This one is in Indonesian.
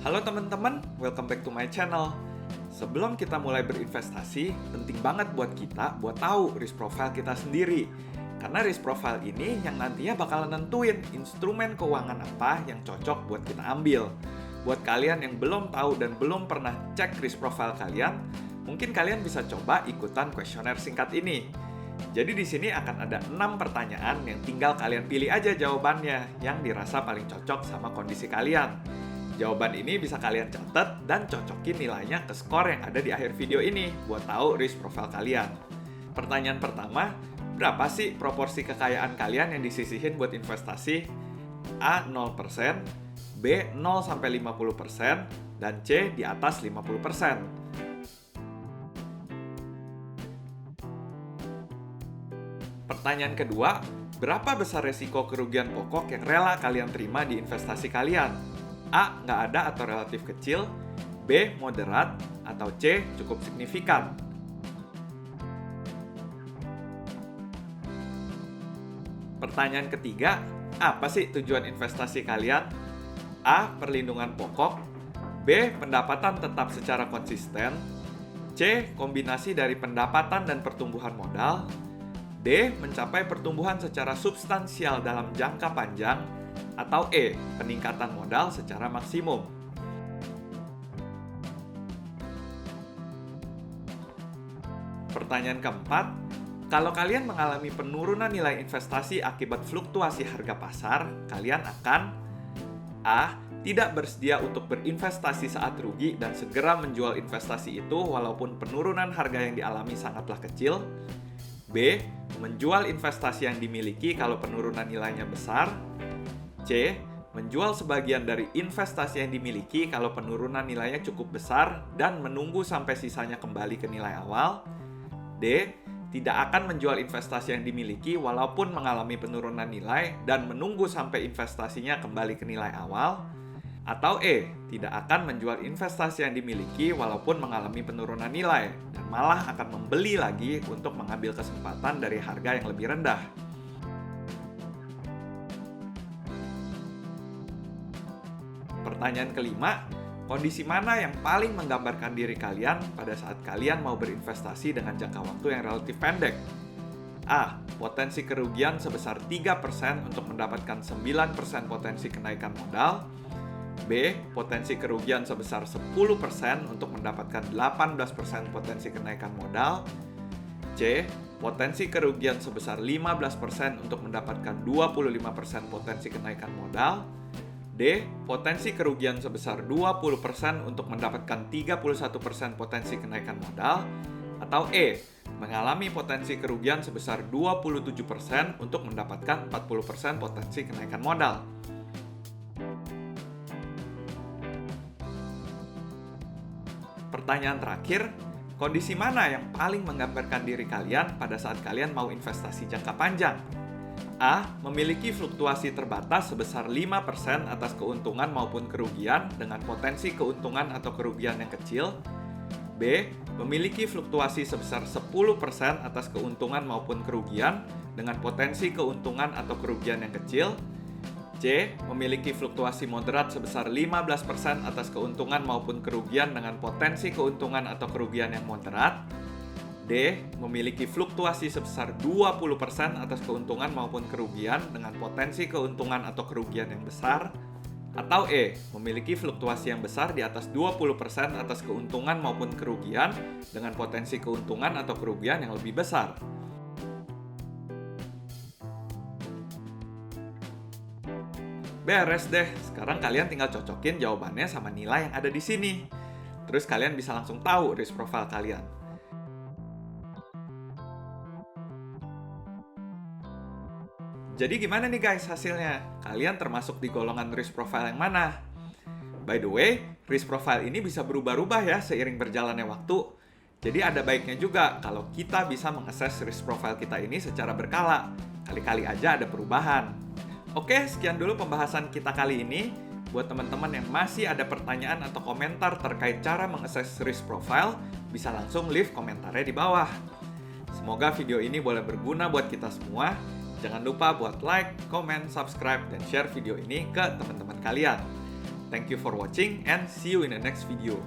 Halo teman-teman, welcome back to my channel. Sebelum kita mulai berinvestasi, penting banget buat kita buat tahu risk profile kita sendiri. Karena risk profile ini yang nantinya bakalan nentuin instrumen keuangan apa yang cocok buat kita ambil. Buat kalian yang belum tahu dan belum pernah cek risk profile kalian, mungkin kalian bisa coba ikutan kuesioner singkat ini. Jadi di sini akan ada 6 pertanyaan yang tinggal kalian pilih aja jawabannya yang dirasa paling cocok sama kondisi kalian. Jawaban ini bisa kalian catat dan cocokin nilainya ke skor yang ada di akhir video ini buat tahu risk profile kalian. Pertanyaan pertama, berapa sih proporsi kekayaan kalian yang disisihin buat investasi? A 0%, B 0-50%, dan C di atas 50%. Pertanyaan kedua, berapa besar resiko kerugian pokok yang rela kalian terima di investasi kalian? A. Nggak ada atau relatif kecil, B. Moderat, atau C. Cukup signifikan. Pertanyaan ketiga, apa sih tujuan investasi kalian? A. Perlindungan pokok, B. Pendapatan tetap secara konsisten, C. Kombinasi dari pendapatan dan pertumbuhan modal, D. Mencapai pertumbuhan secara substansial dalam jangka panjang, atau E. Peningkatan modal secara maksimum. Pertanyaan keempat, kalau kalian mengalami penurunan nilai investasi akibat fluktuasi harga pasar, kalian akan A. Tidak bersedia untuk berinvestasi saat rugi dan segera menjual investasi itu walaupun penurunan harga yang dialami sangatlah kecil, B. Menjual investasi yang dimiliki kalau penurunan nilainya besar, C. Menjual sebagian dari investasi yang dimiliki kalau penurunan nilainya cukup besar dan menunggu sampai sisanya kembali ke nilai awal, D. Tidak akan menjual investasi yang dimiliki walaupun mengalami penurunan nilai dan menunggu sampai investasinya kembali ke nilai awal, atau E. Tidak akan menjual investasi yang dimiliki walaupun mengalami penurunan nilai dan malah akan membeli lagi untuk mengambil kesempatan dari harga yang lebih rendah. Pertanyaan kelima, kondisi mana yang paling menggambarkan diri kalian pada saat kalian mau berinvestasi dengan jangka waktu yang relatif pendek? A. Potensi kerugian sebesar 3% untuk mendapatkan 9% potensi kenaikan modal, B. Potensi kerugian sebesar 10% untuk mendapatkan 18% potensi kenaikan modal, C. Potensi kerugian sebesar 15% untuk mendapatkan 25% potensi kenaikan modal, D. Potensi kerugian sebesar 20% untuk mendapatkan 31% potensi kenaikan modal, atau E. Mengalami potensi kerugian sebesar 27% untuk mendapatkan 40% potensi kenaikan modal. Pertanyaan terakhir, kondisi mana yang paling menggambarkan diri kalian pada saat kalian mau investasi jangka panjang? A. Memiliki fluktuasi terbatas sebesar 5% atas keuntungan maupun kerugian dengan potensi keuntungan atau kerugian yang kecil, B. Memiliki fluktuasi sebesar 10% atas keuntungan maupun kerugian dengan potensi keuntungan atau kerugian yang kecil, C. Memiliki fluktuasi moderat sebesar 15% atas keuntungan maupun kerugian dengan potensi keuntungan atau kerugian yang moderat, D. Memiliki fluktuasi sebesar 20% atas keuntungan maupun kerugian dengan potensi keuntungan atau kerugian yang besar, atau E. Memiliki fluktuasi yang besar di atas 20% atas keuntungan maupun kerugian dengan potensi keuntungan atau kerugian yang lebih besar. Beres deh, sekarang kalian tinggal cocokin jawabannya sama nilai yang ada di sini. Terus kalian bisa langsung tahu risk profile kalian. Jadi gimana nih guys hasilnya? Kalian termasuk di golongan risk profile yang mana? By the way, risk profile ini bisa berubah-ubah ya seiring berjalannya waktu. Jadi ada baiknya juga kalau kita bisa mengakses risk profile kita ini secara berkala. Kali-kali aja ada perubahan. Oke, sekian dulu pembahasan kita kali ini. Buat teman-teman yang masih ada pertanyaan atau komentar terkait cara mengakses risk profile, bisa langsung leave komentarnya di bawah. Semoga video ini boleh berguna buat kita semua. Jangan lupa buat like, comment, subscribe, dan share video ini ke teman-teman kalian. Thank you for watching and see you in the next video.